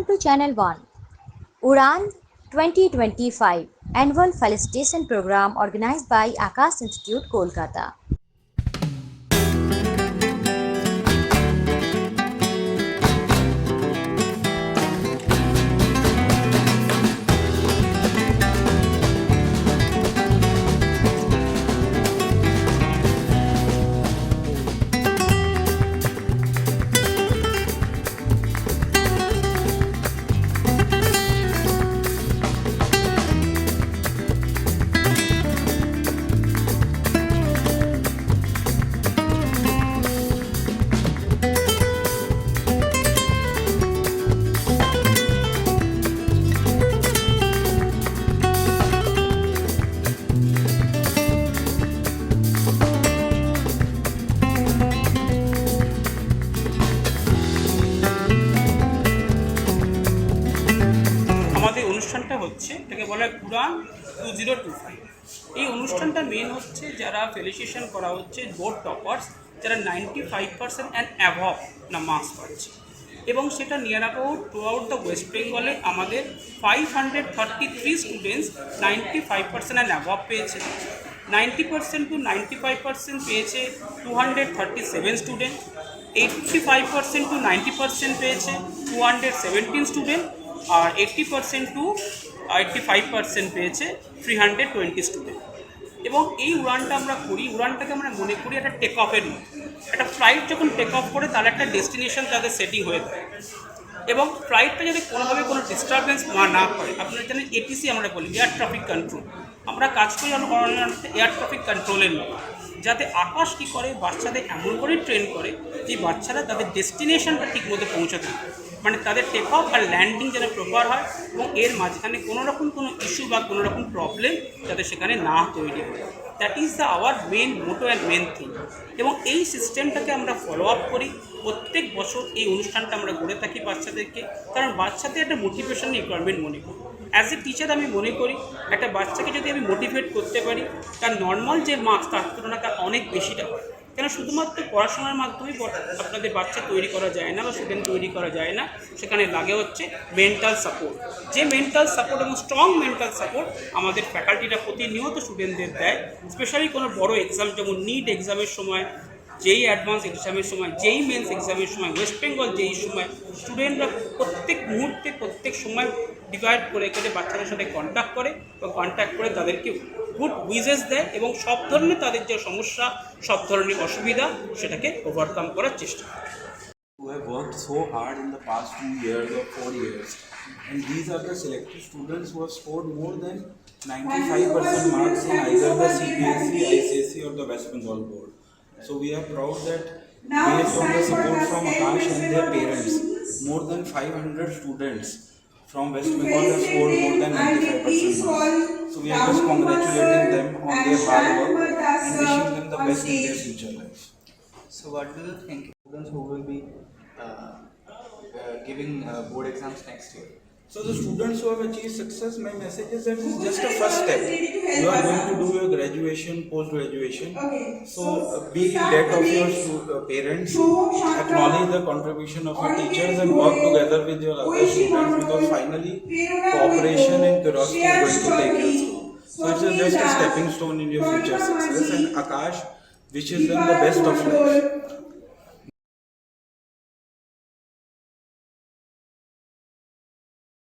Welcome to Channel 1, Uran 2025 Annual Felicitation Program organized by Akash Institute, Kolkata. আমাদের অনুষ্ঠানটা হচ্ছে এটাকে বলা হয় উড়ান 2025। এই অনুষ্ঠানটা মেন হচ্ছে যারা ফেলিসিয়েশন করা হচ্ছে বোর্ড টপার্স, যারা 95% অ্যান্ড অ্যাভব না মার্কস পাচ্ছে, এবং সেটা near about through out the West বেঙ্গলে আমাদের 533 স্টুডেন্টস 95% অ্যান্ড অ্যাভব পেয়েছে। 90% to 95% পেয়েছে 237 স্টুডেন্ট, 85% to 90% পেয়েছে 217 স্টুডেন্ট, আর 80% to 85% পেয়েছে 320 স্টুডেন্ট। এবং এই উড়ানটা আমরা করি, উড়ানটাকে আমরা মনে করি একটা টেক অফের মতো। একটা ফ্লাইট যখন টেক অফ করে তার একটা ডেস্টিনেশন তাদের সেটিং হয়ে থাকে, এবং ফ্লাইটটা যদি কোনোভাবে কোনো ডিস্টারবেন্স না করে, আপনারা জানেন এটিসি আমরা বলি, এয়ার ট্রাফিক কন্ট্রোল, আমরা কাজ করি এয়ার ট্রাফিক কন্ট্রোলের মতো, যাতে আকাশ কী করে বাচ্চাদের এমন করে ট্রেন করে যে বাচ্চারা তাদের ডেস্টিনেশনটা ঠিকমতো পৌঁছাতে পারে, মানে তাদের টেক অফ আর ল্যান্ডিং যেন প্রপার হয়, এবং এর মাঝখানে কোনো রকম কোনো ইস্যু বা কোনো রকম প্রবলেম যাতে সেখানে না তৈরি হয়। That is the our main motto and main thing. এবং এই সিস্টেমটাকে আমরা ফলো আপ করি প্রত্যেক বছর। এই অনুষ্ঠানটা আমরা করে থাকি বাচ্চাদেরকে, কারণ বাচ্চাদের একটা মোটিভেশন রিকোয়ারমেন্ট মনে করি। অ্যাজ এ টিচার আমি মনে করি একটা বাচ্চাকে যদি আমি মোটিভেট করতে পারি, তার নর্মাল যে মার্কস তার তুলনায় তার অনেক বেশিটা হয়। কেন শুধুমাত্র পড়াশোনার মাধ্যমেই আপনাদের বাচ্চা তৈরি করা যায় না বা স্টুডেন্ট তৈরি করা যায় না, সেখানে লাগে হচ্ছে মেন্টাল সাপোর্ট। যে মেন্টাল সাপোর্ট এবং স্ট্রং মেন্টাল সাপোর্ট আমাদের ফ্যাকাল্টিরা প্রতিনিয়ত স্টুডেন্টদের দেয়, স্পেশালি কোনো বড় এক্সাম যেমন নিট এক্সামের সময়, যেই অ্যাডভান্স এক্সামের সময়, যেই মেন্স এক্সামের সময়, ওয়েস্ট বেঙ্গল যেই সময়, স্টুডেন্টরা প্রত্যেক মুহূর্তে প্রত্যেক সময় ডিভাইড করে বাচ্চাদের সাথে কন্ট্যাক্ট করে, এবং কন্ট্যাক্ট করে তাদেরকে গুড উইজেস দেয়, এবং সব ধরনের তাদের যে সমস্যা, সব ধরনের অসুবিধা সেটাকে ওভারকাম করার চেষ্টা করে। Who have worked so hard in the past 2 years or 4 years, and these are the selected students who have scored more than 95% marks in either the CBSE, ICSE or the West Bengal board. So we are proud that based on the support from Akash and their parents, more than 500 students from West Bengal have scored more than 95% marks. So we are just congratulating them on their hard work and wishing them the best in their future life. So what do you think students who will be giving board exams next year? So the students who have achieved success, my message is that it's just a first step. You are going to do your graduation, post-graduation. So be in debt of your parents, acknowledge the contribution of your teachers, and work together with your other students, because finally cooperation and curiosity is going to take you through. So it's just a stepping stone in your future success, and Akash wishes them the best of life.